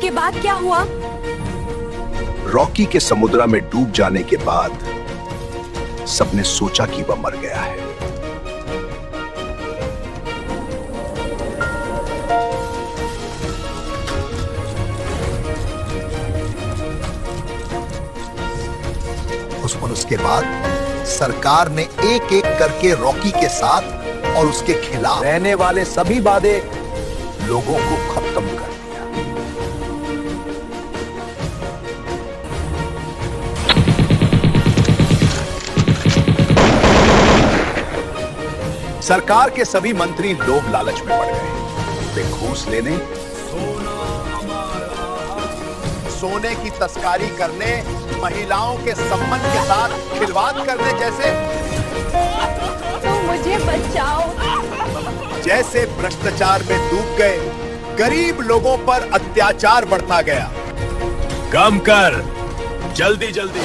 उसके बाद क्या हुआ? रॉकी के समुद्र में डूब जाने के बाद सबने सोचा कि वह मर गया है। उसके बाद सरकार ने एक एक करके रॉकी के साथ और उसके खिलाफ रहने वाले सभी वादे लोगों को खत्म कर दिया। सरकार के सभी मंत्री लोभ लालच में पड़ गए। वे घूस लेने, सोने की तस्करी करने, महिलाओं के संबंध के साथ खिलवाड़ करने जैसे तो मुझे बचाओ। जैसे भ्रष्टाचार में डूब गए। गरीब लोगों पर अत्याचार बढ़ता गया। कम कर, जल्दी जल्दी।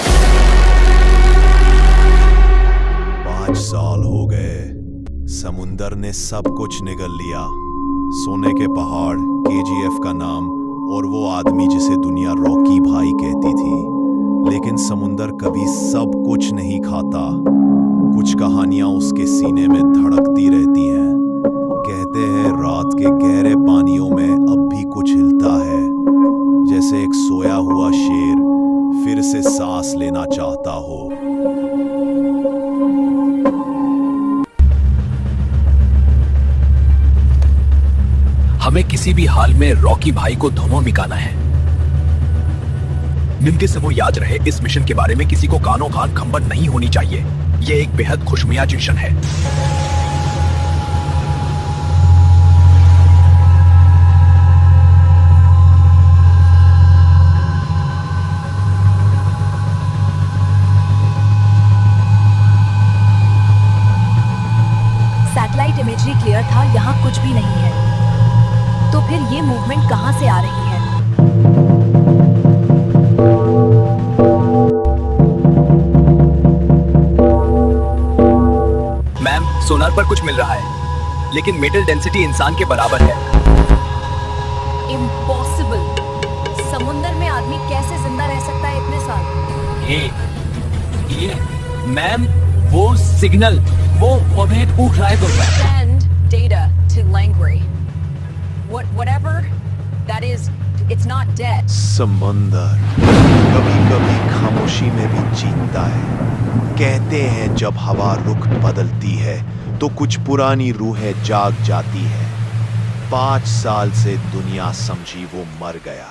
5 साल हो गए। समुंदर ने सब कुछ निगल लिया। सोने के पहाड़, केजीएफ का नाम और वो आदमी जिसे दुनिया रॉकी भाई कहती थी। लेकिन समुंदर कभी सब कुछ नहीं खाता। कुछ कहानियां उसके सीने में धड़कती रहती हैं। कहते हैं रात के गहरे पानियों में अब भी कुछ हिलता है, जैसे एक सोया हुआ शेर फिर से सांस लेना चाहता हो। हमें किसी भी हाल में रॉकी भाई को धुआं मिकाना है। निम्न से वो याद रहे, इस मिशन के बारे में किसी को कानों कान खबर नहीं होनी चाहिए। यह एक बेहद खुशमियाज मिशन है। सैटेलाइट इमेजरी क्लियर था, यहाँ कुछ भी नहीं है। तो फिर ये मूवमेंट कहाँ से आ रही है? मैम, सोनार पर कुछ मिल रहा है, लेकिन मेटल डेंसिटी इंसान के बराबर है। इम्पॉसिबल। समुद्र में आदमी कैसे जिंदा रह सकता है इतने साल? ये मैम, वो सिग्नल, वो हमें पूछ रहा है तो Send data to Langley. Whatever that is, it's not dead. समंदर कभी कभी खामोशी में भी जीतता है। कहते हैं जब हवा रुख बदलती है तो कुछ पुरानी रूहें जाग जाती है। 5 साल से दुनिया समझी वो मर गया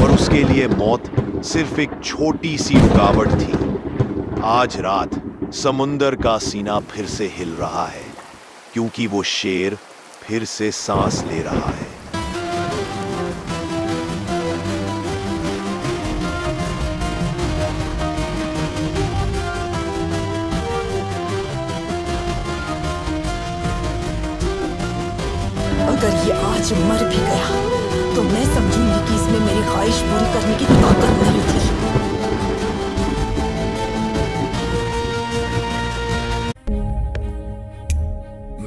और उसके लिए मौत सिर्फ एक छोटी सी रुकावट थी। आज रात समुंदर का सीना फिर से हिल रहा है, क्योंकि वो शेर फिर से सांस ले रहा है। अगर ये आज मर भी गया तो मैं समझूंगी कि इसमें मेरी ख्वाहिश पूरी करने की ताकत नहीं थी।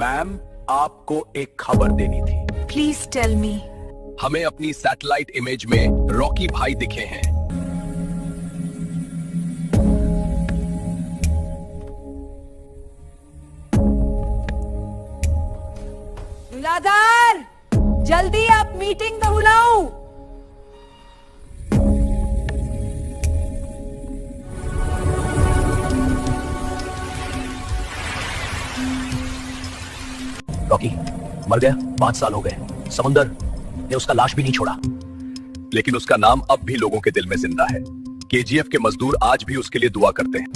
मैम, आपको एक खबर देनी थी। Please tell me. हमें अपनी सैटेलाइट इमेज में रॉकी भाई दिखे हैं। दुलादार, जल्दी आप मीटिंग तो बुलाओ। रॉकी मर गया। 5 साल हो गए। समुंदर ने उसका लाश भी नहीं छोड़ा, लेकिन उसका नाम अब भी लोगों के दिल में जिंदा है। केजीएफ के मजदूर आज भी उसके लिए दुआ करते हैं।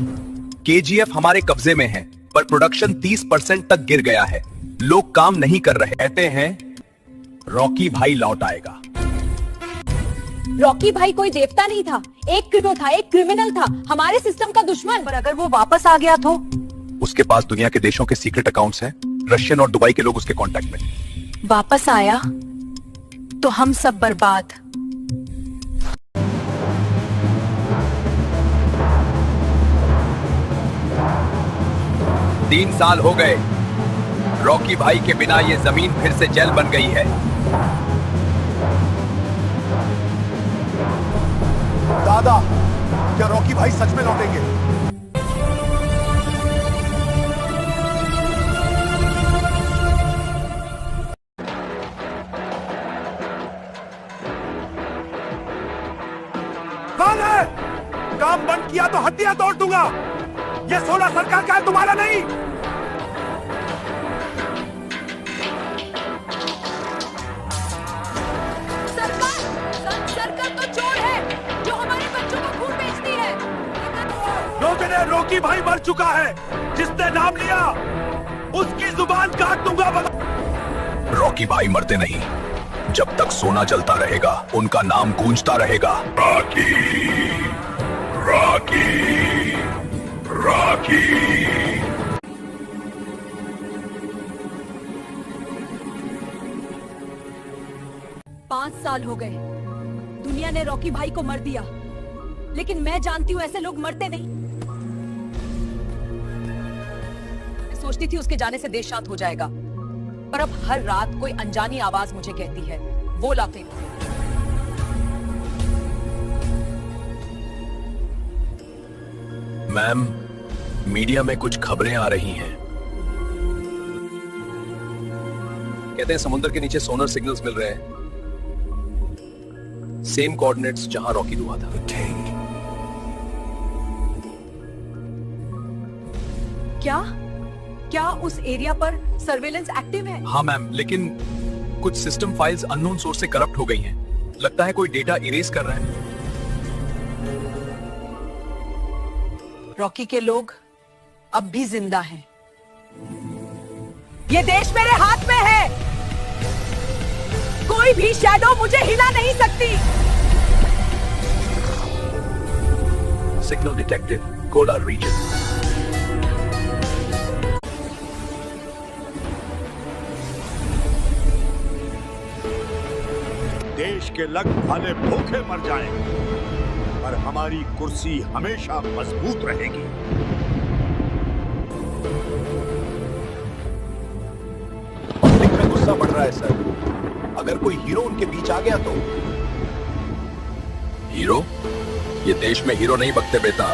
केजीएफ हमारे कब्जे में है, पर प्रोडक्शन 30% तक गिर गया है। लोग काम नहीं कर रहे। कहते हैं रॉकी भाई लौट आएगा। रॉकी भाई कोई देवता नहीं था, एक क्रिमिनल था, एक क्रिमिनल था, हमारे सिस्टम का दुश्मन। पर अगर वो वापस आ गया तो? उसके पास दुनिया के देशों के सीक्रेट अकाउंट्स हैं। रशियन और दुबई के लोग उसके कांटेक्ट में। वापस आया तो हम सब बर्बाद। 3 साल हो गए। रॉकी भाई के बिना ये जमीन फिर से जेल बन गई है। वादा, क्या रॉकी भाई सच में लौटेंगे? कौन है? काम बंद किया तो हड्डियां तोड़ दूंगा। ये सोना सरकार का है, तुम्हारा नहीं। सरकार तो चोर है जो हमारे बच्चों को खून बेचती है। लोगों ने रॉकी भाई मर चुका है, जिसने नाम लिया उसकी जुबान काट दूंगा। रॉकी भाई मरते नहीं, जब तक सोना जलता रहेगा उनका नाम गूंजता रहेगा। Rocky, Rocky, Rocky. 5 साल हो गए, दुनिया ने रॉकी भाई को मर दिया, लेकिन मैं जानती हूँ ऐसे लोग मरते नहीं। मैं सोचती थी उसके जाने से देश शांत हो जाएगा, पर अब हर रात कोई अनजानी आवाज मुझे कहती है, वो ला फेंको। मैम, मीडिया में कुछ खबरें आ रही हैं। कहते हैं समुद्र के नीचे सोनर सिग्नल्स मिल रहे हैं, सेम कोऑर्डिनेट्स जहां रॉकी हुआ था। क्या उस एरिया पर सर्वेलेंस एक्टिव है? हाँ मैम, लेकिन कुछ सिस्टम फाइल्स अननोन सोर्स से करप्ट हो गई हैं। लगता है कोई डेटा इरेज कर रहा है। रॉकी के लोग अब भी जिंदा हैं। ये देश मेरे हाथ में है, कोई भी शैडो मुझे हिला नहीं सकती। Signal detected, Kolar region. देश के लग भाले भूखे मर जाएंगे, पर हमारी कुर्सी हमेशा मजबूत रहेगी। पब्लिक में गुस्सा बढ़ रहा है सर। अगर कोई हीरो उनके बीच आ गया तो? हीरो? ये देश में हीरो नहीं बकते बेटा,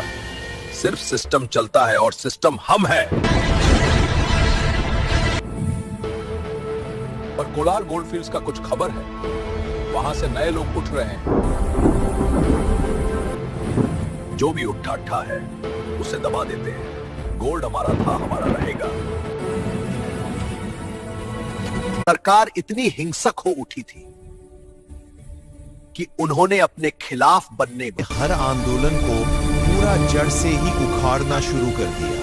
सिर्फ सिस्टम चलता है और सिस्टम हम है। पर कोलार गोल्डफील्ड्स का कुछ खबर है, वहां से नए लोग उठ रहे हैं। जो भी उठा ठा है उसे दबा देते हैं। गोल्ड हमारा था, हमारा रहेगा। सरकार इतनी हिंसक हो उठी थी कि उन्होंने अपने खिलाफ बनने में हर आंदोलन को पूरा जड़ से ही उखाड़ना शुरू कर दिया।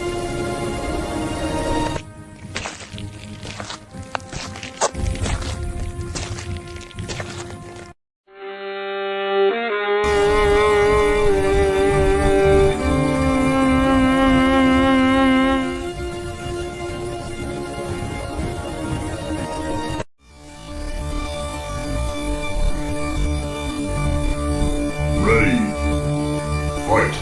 Ready. Fight.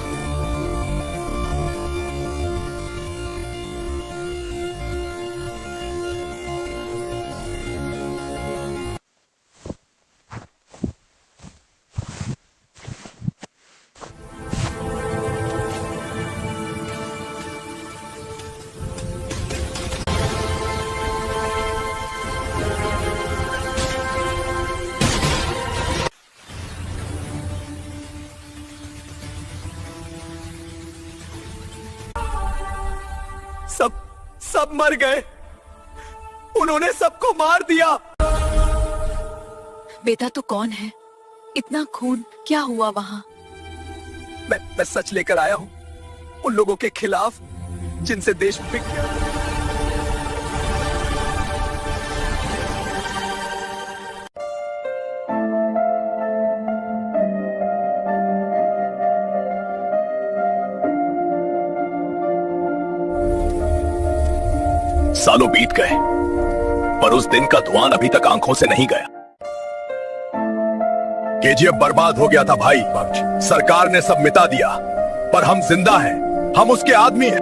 सब मर गए, उन्होंने सबको मार दिया। बेटा तो कौन है? इतना खून क्या हुआ वहां? मैं सच लेकर आया हूं, उन लोगों के खिलाफ जिनसे देश बिक गया। सालों बीत गए, पर उस दिन का धुआं अभी तक आंखों से नहीं गया। केजीएफ बर्बाद हो गया था भाई, सरकार ने सब मिटा दिया, पर हम जिंदा हैं, हम उसके आदमी हैं।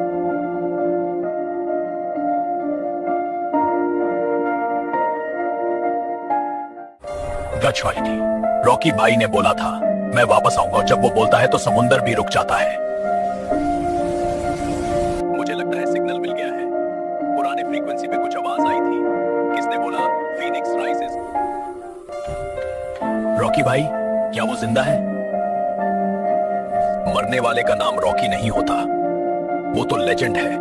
गच वाली थी, रॉकी भाई ने बोला था मैं वापस आऊंगा और जब वो बोलता है तो समुंदर भी रुक जाता है। मुझे लगता है सिग्नल मिल गया है। पुराने फ्रीक्वेंसी पे कुछ आवाज आई थी। किसने बोला फीनिक्स राइजेस? रॉकी भाई, क्या वो जिंदा है? मरने वाले का नाम रॉकी नहीं होता, वो तो लेजेंड है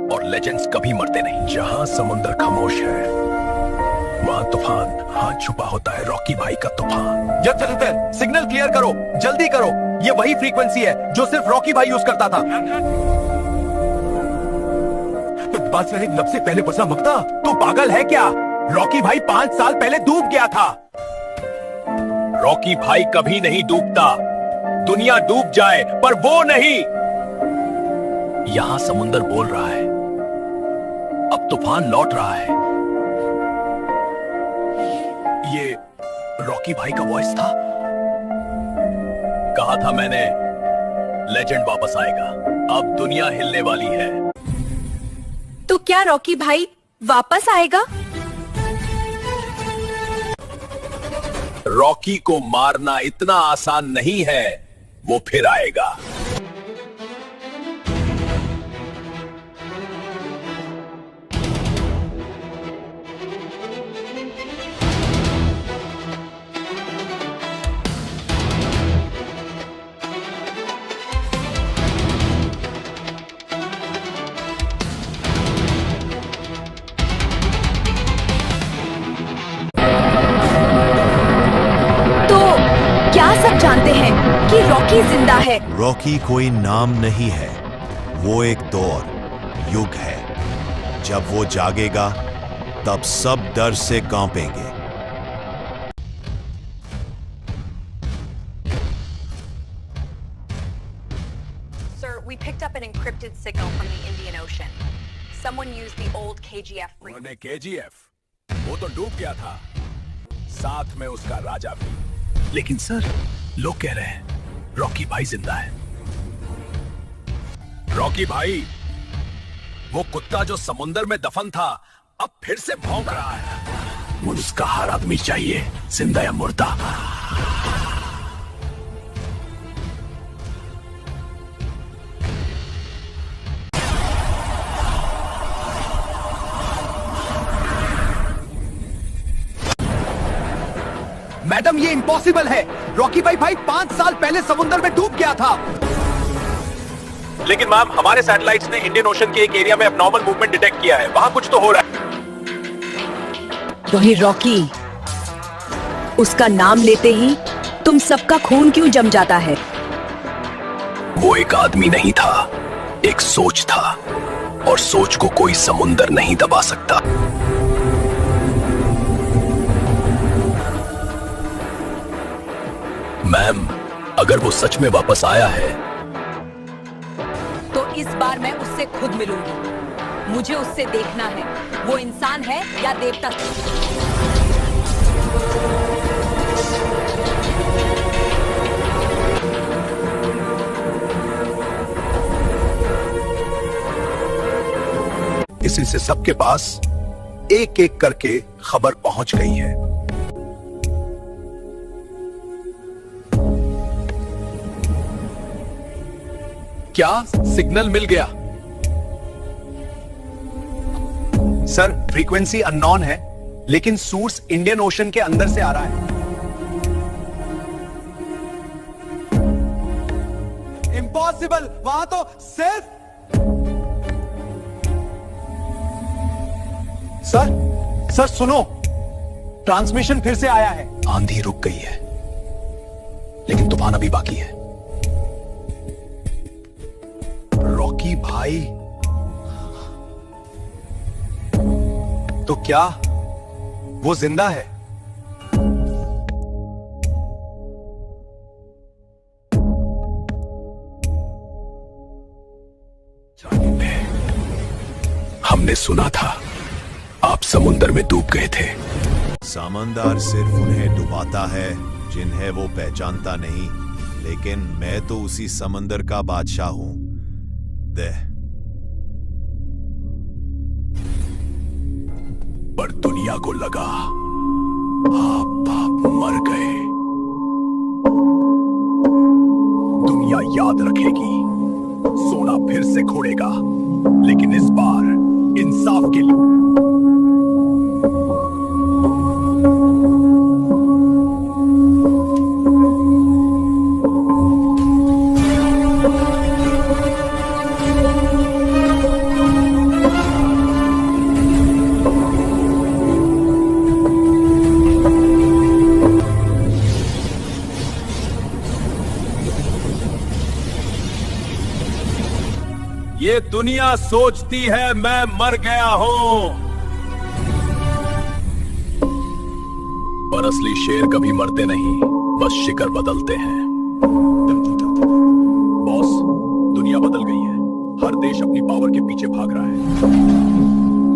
और लेजेंड्स कभी मरते नहीं। जहां समुंदर खामोश है वहां तूफान हाथ छुपा होता है। रॉकी भाई का तूफान। जब सिग्नल क्लियर करो, जल्दी करो। ये वही फ्रीक्वेंसी है जो सिर्फ रॉकी भाई यूज करता था। बस मेरे लब से पहले बसा मकता, तू पागल है क्या? रॉकी भाई 5 साल पहले डूब गया था। रॉकी भाई कभी नहीं डूबता। दुनिया डूब जाए पर वो नहीं। यहां समुंदर बोल रहा है, अब तूफान लौट रहा है। ये रॉकी भाई का वॉइस था। कहा था मैंने, लेजेंड वापस आएगा। अब दुनिया हिलने वाली है। तो क्या रॉकी भाई वापस आएगा? रॉकी को मारना इतना आसान नहीं है। वो फिर आएगा। जानते हैं कि रॉकी जिंदा है। रॉकी कोई नाम नहीं है, वो एक दौर, युग है। जब वो जागेगा तब सब डर से कांपेंगे। Sir, we picked up an encrypted signal from the Indian Ocean. Someone used the old KGF frequency. KGF? वो तो डूब गया था, साथ में उसका राजा भी। लेकिन सर, लोग कह रहे हैं रॉकी भाई जिंदा है। रॉकी भाई, वो कुत्ता जो समुंदर में दफन था अब फिर से भौंक रहा है। मुझे उसका हर आदमी चाहिए, जिंदा या मुर्दा। मैडम, ये इम्पॉसिबल है। रॉकी भाई 5 साल पहले समुद्र में डूब गया था। लेकिन मैम, हमारे सैटेलाइट्स ने इंडियन ओशन के एक एरिया में एब्नॉर्मल मूवमेंट डिटेक्ट किया है। वहां कुछ तो हो रहा है। वही रॉकी, उसका नाम लेते ही तुम सबका खून क्यों जम जाता है? वो एक आदमी नहीं था, एक सोच था, और सोच को कोई समुंदर नहीं दबा सकता। मैम, अगर वो सच में वापस आया है तो इस बार मैं उससे खुद मिलूंगी। मुझे उससे देखना है, वो इंसान है या देवता। इसी से सबके पास एक एक करके खबर पहुंच गई है। क्या सिग्नल मिल गया? सर, फ्रीक्वेंसी अननोन है, लेकिन सोर्स इंडियन ओशन के अंदर से आ रहा है। इम्पॉसिबल, वहां तो सिर्फ सर सुनो, ट्रांसमिशन फिर से आया है। आंधी रुक गई है, लेकिन तूफान अभी बाकी है। रॉकी भाई, तो क्या वो जिंदा है? हमने सुना था आप समुंदर में डूब गए थे। समंदर सिर्फ उन्हें डुबाता है जिन्हें वो पहचानता नहीं, लेकिन मैं तो उसी समंदर का बादशाह हूं। पर दुनिया को लगा आप मर गए। याद रखेगी। सोना फिर से खोड़ेगा, लेकिन इस बार इंसाफ के लिए। ये दुनिया सोचती है मैं मर गया हूं, पर असली शेर कभी मरते नहीं, बस शिकार बदलते हैं। बॉस, दुनिया बदल गई है। हर देश अपनी पावर के पीछे भाग रहा है,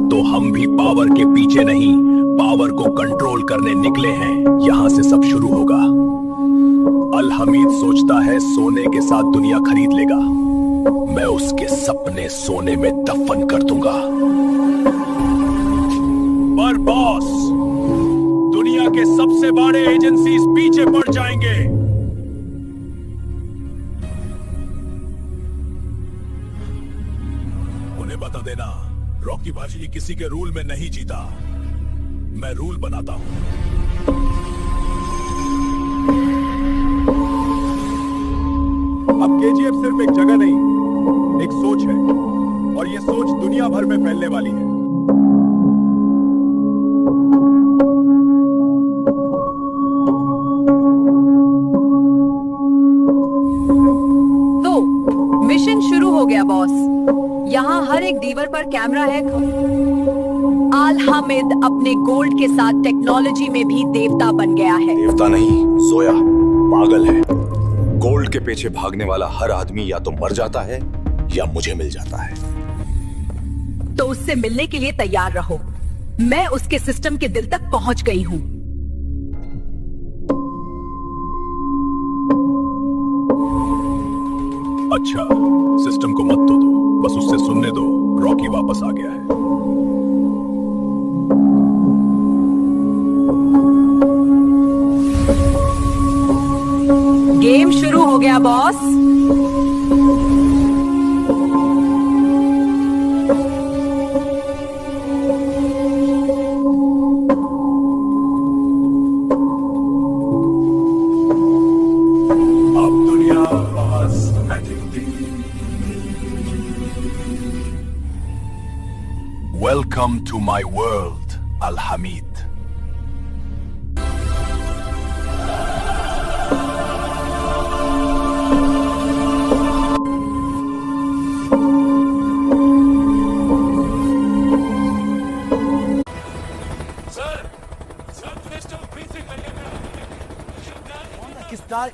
तो हम भी पावर के पीछे नहीं, पावर को कंट्रोल करने निकले हैं। यहां से सब शुरू होगा। अल हमीद सोचता है सोने के साथ दुनिया खरीद लेगा। मैं उसके सपने सोने में दफन कर दूंगा। पर बॉस, दुनिया के सबसे बड़े एजेंसीज पीछे पड़ जाएंगे। उन्हें बता देना, रॉकी भाई किसी के रूल में नहीं जीता, मैं रूल बनाता हूं। अब केजीएफ सिर्फ एक जगह नहीं, एक सोच है, और ये सोच दुनिया भर में फैलने वाली है। तो मिशन शुरू हो गया बॉस। यहाँ हर एक दीवार पर कैमरा है। आल हामिद अपने गोल्ड के साथ टेक्नोलॉजी में भी देवता बन गया है। देवता नहीं, सोया पागल है। गोल्ड के पीछे भागने वाला हर आदमी या तो मर जाता है या मुझे मिल जाता है। तो उससे मिलने के लिए तैयार रहो। मैं उसके सिस्टम के दिल तक पहुंच गई हूं। अच्छा, सिस्टम को मत तो दो, बस उससे सुनने दो, रॉकी वापस आ गया है। गेम शुरू हो गया बॉस। अब दुनिया पास बैठेगी। Welcome to my world, Al Hamid.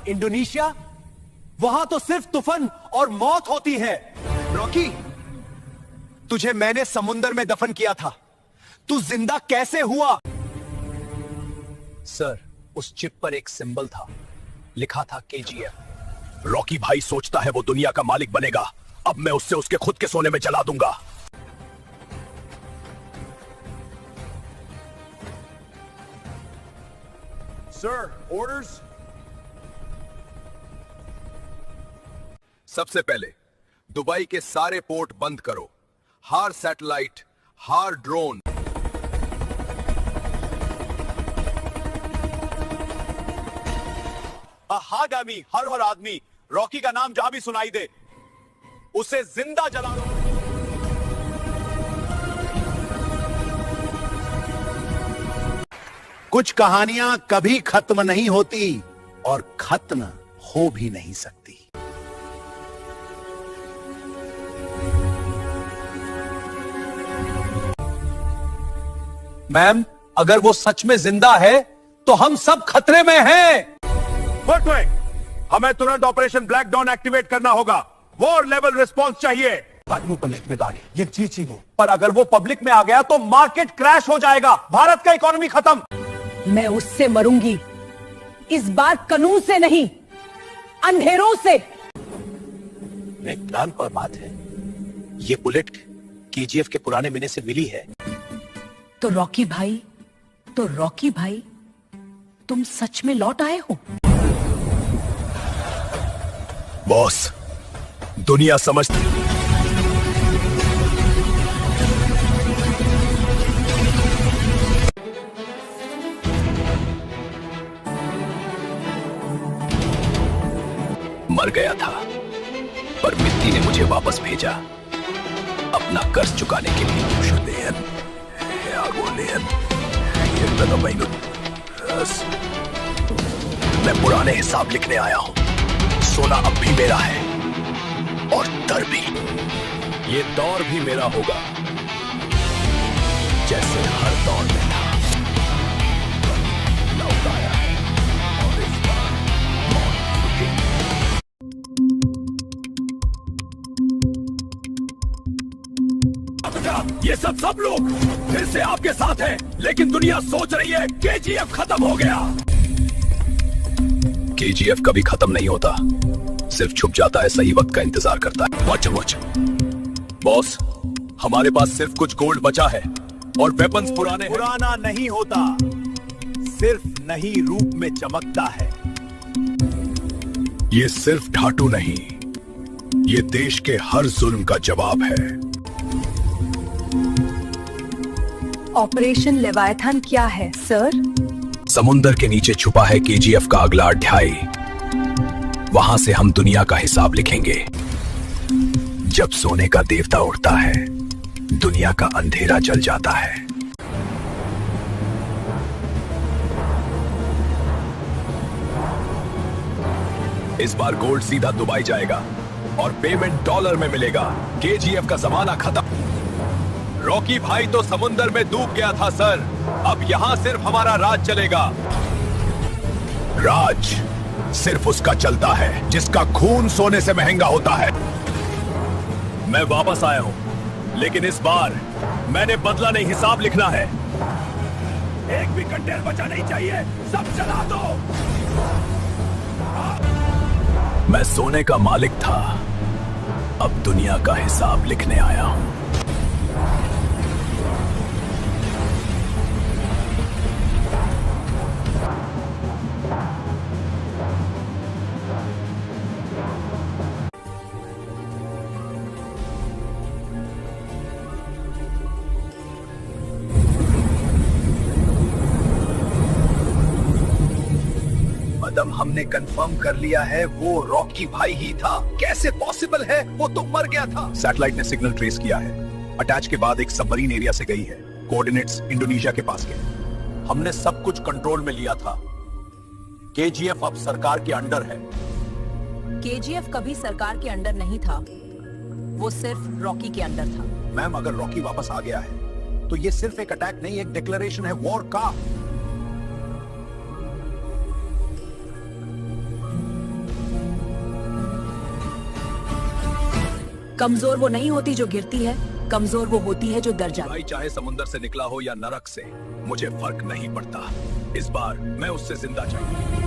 Indonesia, वहां तो सिर्फ तूफान और मौत होती है। रॉकी, तुझे मैंने समुंदर में दफन किया था, तू जिंदा कैसे हुआ? सर, उस चिप पर एक सिंबल था, लिखा था केजीएफ। रॉकी भाई सोचता है वो दुनिया का मालिक बनेगा। अब मैं उससे उसके खुद के सोने में जला दूंगा। Sir, orders. सबसे पहले दुबई के सारे पोर्ट बंद करो। हर सैटेलाइट, हर ड्रोन। हर आदमी रॉकी का नाम जहां भी सुनाई दे, उसे जिंदा जला दो। कुछ कहानियां कभी खत्म नहीं होती और खत्म हो भी नहीं सकती। मैम, अगर वो सच में जिंदा है तो हम सब खतरे में हैं। हमें तुरंत ऑपरेशन ब्लैक डॉन एक्टिवेट करना होगा। वॉर लेवल रिस्पांस चाहिए। ये चीज हो, पर अगर वो पब्लिक में आ गया तो मार्केट क्रैश हो जाएगा, भारत का इकोनॉमी खत्म। मैं उससे मरूंगी, इस बार कानून से नहीं, अंधेरों से। एक प्लान पर बात है। ये बुलेट केजीएफ के पुराने मिने से मिली है। तो रॉकी भाई, तुम सच में लौट आए हो? बॉस, दुनिया समझती मर गया था, पर मिट्टी ने मुझे वापस भेजा अपना कर्ज चुकाने के लिए। मैं पुराने हिसाब लिखने आया हूं। सोना अब भी मेरा है और दर भी। ये दौर भी मेरा होगा, जैसे हर दौर में था। लौट आया है और इस बार मौत रुकेगी। ये सब लोग फिर से आपके साथ हैं, लेकिन दुनिया सोच रही है केजीएफ खत्म हो गया। केजीएफ कभी खत्म नहीं होता, सिर्फ छुप जाता है, सही वक्त का इंतजार करता है। वॉच बॉस, हमारे पास सिर्फ कुछ गोल्ड बचा है और वेपन्स पुराने हैं। पुराना नहीं होता, सिर्फ नई रूप में चमकता है। ये सिर्फ ढाटू नहीं, ये देश के हर जुल्म का जवाब है। ऑपरेशन लेवायथन क्या है सर? समुंदर के नीचे छुपा है केजीएफ का अगला अध्याय। वहां से हम दुनिया का हिसाब लिखेंगे। जब सोने का देवता उड़ता है, दुनिया का अंधेरा जल जाता है। इस बार गोल्ड सीधा दुबई जाएगा और पेमेंट डॉलर में मिलेगा। केजीएफ का जमाना खत्म। रॉकी भाई तो समुंदर में डूब गया था सर, अब यहां सिर्फ हमारा राज चलेगा। राज सिर्फ उसका चलता है जिसका खून सोने से महंगा होता है। मैं वापस आया हूं, लेकिन इस बार मैंने बदला नहीं, हिसाब लिखना है। एक भी कंटेनर बचा नहीं चाहिए, सब चला दो। मैं सोने का मालिक था, अब दुनिया का हिसाब लिखने आया हूं। हमने कंफर्म कर लिया है वो रॉकी भाई ही था। कैसे पॉसिबल है, वो तो मर गया था। सैटेलाइट ने सिग्नल ट्रेस किया है। अटैच के बाद एक सबमरीन एरिया से गई है। कोऑर्डिनेट्स इंडोनेशिया के पास के। हमने सब कुछ कंट्रोल में लिया था। केजीएफ अब सरकार के अंडर है। केजीएफ कभी सरकार के अंडर नहीं था, वो सिर्फ रॉकी के अंडर था। मैम, अगर रॉकी वापस आ गया है तो ये सिर्फ एक अटैक नहीं, एक डिक्लेरेशन है वॉर का। कमजोर वो नहीं होती जो गिरती है, कमजोर वो होती है जो डर जाती है। चाहे समुंदर से निकला हो या नरक से, मुझे फर्क नहीं पड़ता। इस बार मैं उससे जिंदा चाहिए।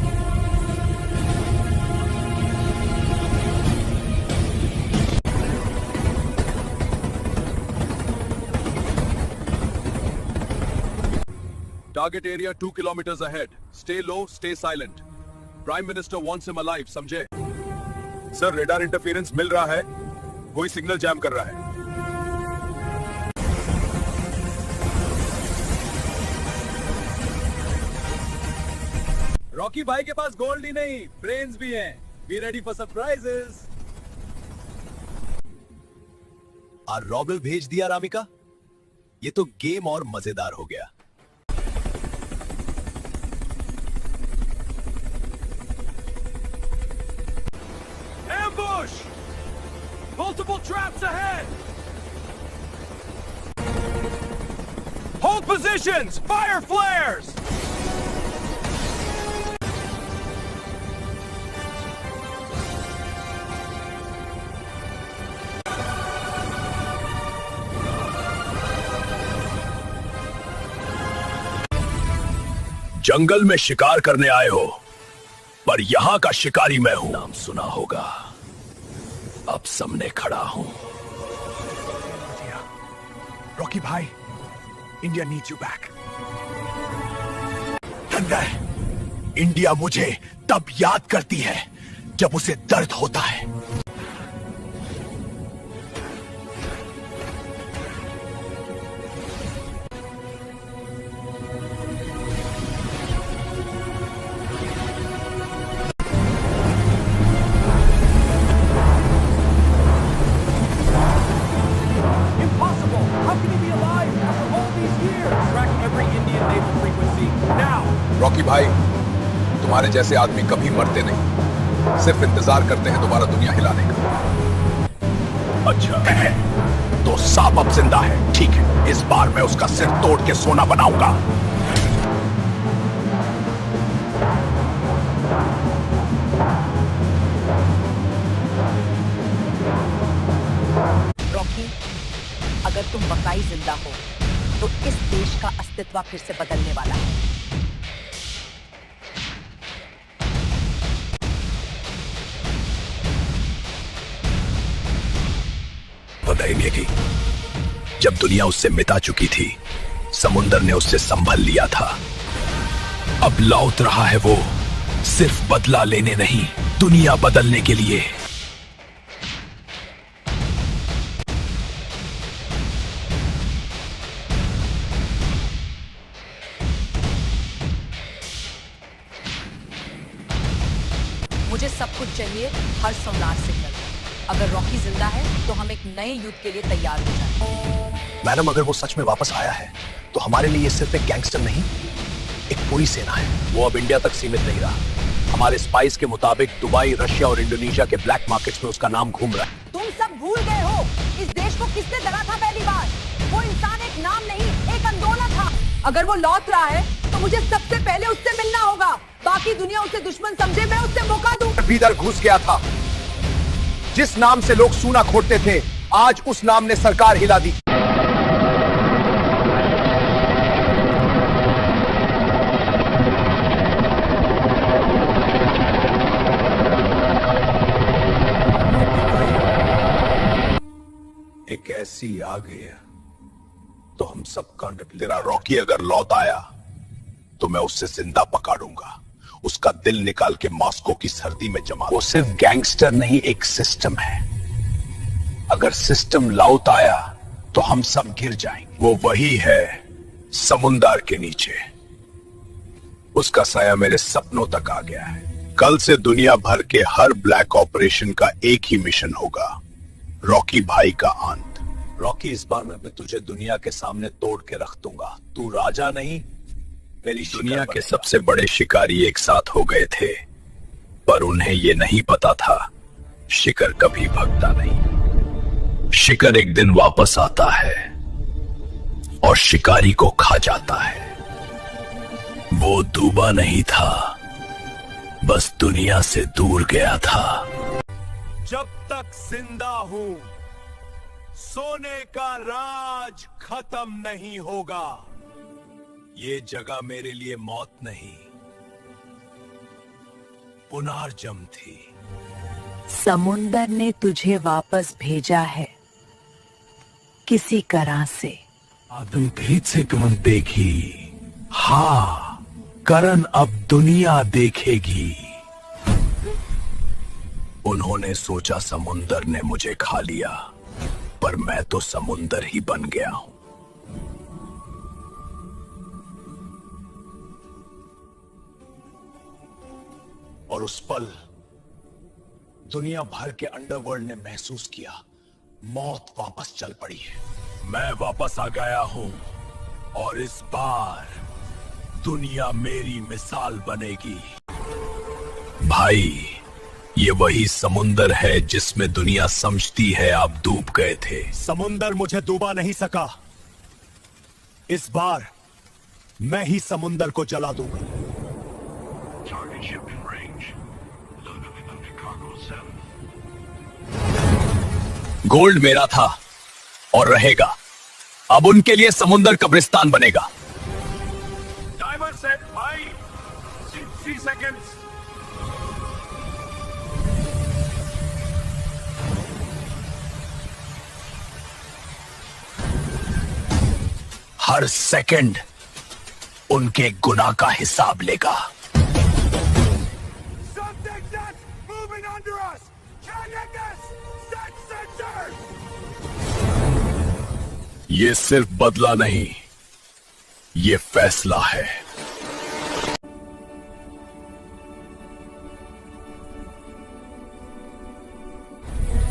Target area 2 kilometres ahead. Stay low, stay silent. Prime minister wants him alive, समझे? सर, रेडार इंटरफेरेंस मिल रहा है, वही सिग्नल जैम कर रहा है। रॉकी भाई के पास गोल्ड ही नहीं, ब्रेन्स भी हैं। Be ready for surprises. और रॉबल भेज दिया रामिका। ये तो गेम और मजेदार हो गया। Ambush! Multiple traps ahead! Hold positions! Fire flares! जंगल में शिकार करने आए हो, पर यहां का शिकारी मैं हूं। नाम सुना होगा, अब सामने खड़ा हूं। रॉकी भाई, India needs you back. India मुझे तब याद करती है जब उसे दर्द होता है। जैसे आदमी कभी मरते नहीं, सिर्फ इंतजार करते हैं दोबारा दुनिया हिलाने का। अच्छा तो सांप अब जिंदा है, ठीक है, इस बार मैं उसका सिर तोड़ के सोना बनाऊंगा। रॉकी, अगर तुम वाकई जिंदा हो तो इस देश का अस्तित्व फिर से बदलने वाला है। पता ही नहीं कि जब दुनिया उससे मिटा चुकी थी, समुंदर ने उससे संभल लिया था। अब लौट रहा है वो, सिर्फ बदला लेने नहीं, दुनिया बदलने के लिए। मुझे सब कुछ चाहिए, हर सोनार सिग्नल। अगर रॉकी जिंदा है तो हम एक नए युद्ध के लिए तैयार हो जाए। मैडम, अगर वो सच में वापस आया है तो हमारे लिए ये सिर्फ एक गैंगस्टर नहीं, एक पूरी सेना है। वो अब इंडिया तक सीमित नहीं रहा। हमारे स्पाइस के मुताबिक दुबई, रशिया और इंडोनेशिया के ब्लैक मार्केट्स में उसका नाम घूम रहा है। तुम सब भूल गए हो, इस देश को किसने डरा था पहली बार? वो इंसान एक नाम नहीं, एक आंदोलन था। अगर वो लौट रहा है तो मुझे सबसे पहले उससे मिलना होगा। बाकी दुनिया उसे दुश्मन समझे, मैं उससे मौका दूं। भीतर घुस गया था। जिस नाम से लोग सूना खोटते थे, आज उस नाम ने सरकार हिला दी। एक ऐसी आ गई तो हम सब कांड। तेरा रॉकी अगर लौट आया तो मैं उससे जिंदा पकड़ूंगा, उसका दिल निकाल के मॉस्को की सर्दी में जमा। वो सिर्फ गैंगस्टर नहीं, एक सिस्टम है। अगर सिस्टम लौट आया तो हम सब गिर जाएंगे। वो वही है समुंदर के नीचे। उसका साया मेरे सपनों तक आ गया है। कल से दुनिया भर के हर ब्लैक ऑपरेशन का एक ही मिशन होगा, रॉकी भाई का अंत। रॉकी, इस बार मैं तुझे दुनिया के सामने तोड़ के रख दूंगा। तू राजा नहीं, मेरी दुनिया के सबसे बड़े शिकारी एक साथ हो गए थे, पर उन्हें यह नहीं पता था शिकार कभी भगता नहीं। शिकार एक दिन वापस आता है और शिकारी को खा जाता है। वो डूबा नहीं था, बस दुनिया से दूर गया था। जब तक जिंदा हूं, सोने का राज खत्म नहीं होगा। ये जगह मेरे लिए मौत नहीं, पुनर्जन्म थी। समुंदर ने तुझे वापस भेजा है किसी तरह से। आदम फिर से करण देखी। हाँ, करण अब दुनिया देखेगी। उन्होंने सोचा समुंदर ने मुझे खा लिया, पर मैं तो समुंदर ही बन गया हूं। और उस पल दुनिया भर के अंडरवर्ल्ड ने महसूस किया, मौत वापस चल पड़ी है। मैं वापस आ गया हूं और इस बार दुनिया मेरी मिसाल बनेगी। भाई, ये वही समुंदर है जिसमें दुनिया समझती है आप डूब गए थे। समुंदर मुझे डूबा नहीं सका। इस बार मैं ही समुंदर को जला दूंगा। गोल्ड मेरा था और रहेगा। अब उनके लिए समुंदर कब्रिस्तान बनेगा। टाइमर सेट भाई, 60 सेकंड्स। हर सेकंड उनके गुनाह का हिसाब लेगा। ये सिर्फ बदला नहीं, ये फैसला है।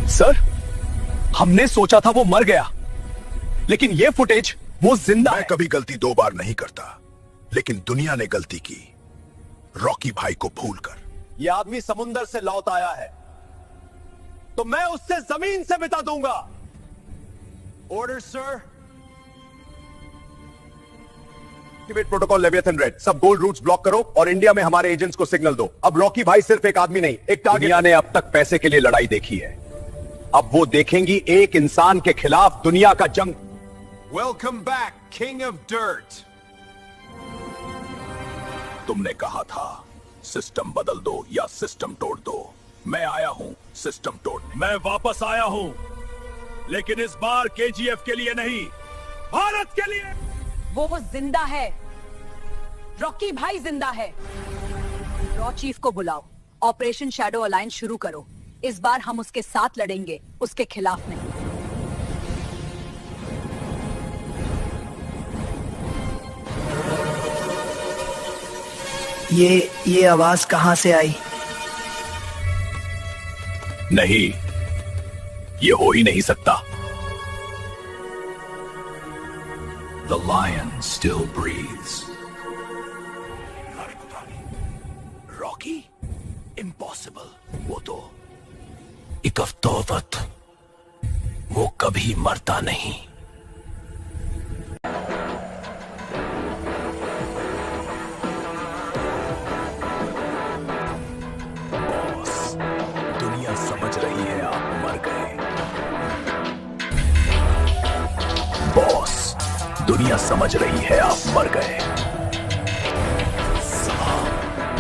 सर, हमने सोचा था वो मर गया, लेकिन ये फुटेज वो जिंदा है। मैं कभी गलती 2 बार नहीं करता, लेकिन दुनिया ने गलती की। रॉकी भाई को भूलकर। ये आदमी समुंदर से लौट आया है तो मैं उससे जमीन से मिटा दूंगा। Order sir. Activate protocol leviathan red. सब गोल्ड रूट्स ब्लॉक करो और इंडिया में हमारे एजेंट्स को सिग्नल दो। अब रॉकी भाई सिर्फ एक आदमी नहीं, एक टारगेट। दुनिया ने अब तक पैसे के लिए लड़ाई देखी है, अब वो देखेंगी एक इंसान के खिलाफ दुनिया का जंग। Welcome back king of dirt. तुमने कहा था सिस्टम बदल दो या सिस्टम तोड़ दो। मैं आया हूं सिस्टम तोड़ने। मैं वापस आया हूं, लेकिन इस बार केजीएफ के लिए नहीं, भारत के लिए। वो जिंदा है, रॉकी भाई जिंदा है। रॉ चीफ को बुलाओ, ऑपरेशन शैडो अलायंस शुरू करो। इस बार हम उसके साथ लड़ेंगे, उसके खिलाफ नहीं। ये आवाज कहां से आई? नहीं, ये हो ही नहीं सकता। The lion still breathes. Rocky? Impossible. वो तो इकफ्तोवत, वो कभी मरता नहीं। बॉस, दुनिया समझ रही है आप मर गए। बॉस, दुनिया समझ रही है आप मर गए।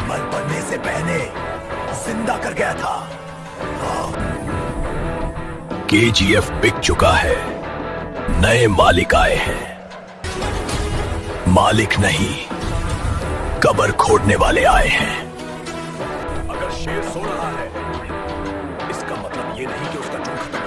मर पड़ने से पहले जिंदा कर गया था। केजीएफ बिक चुका है, नए मालिक आए हैं। मालिक नहीं, कब्र खोदने वाले आए हैं। अगर शेर सो रहा है, इसका मतलब ये नहीं कि उसका जुर्म खत्म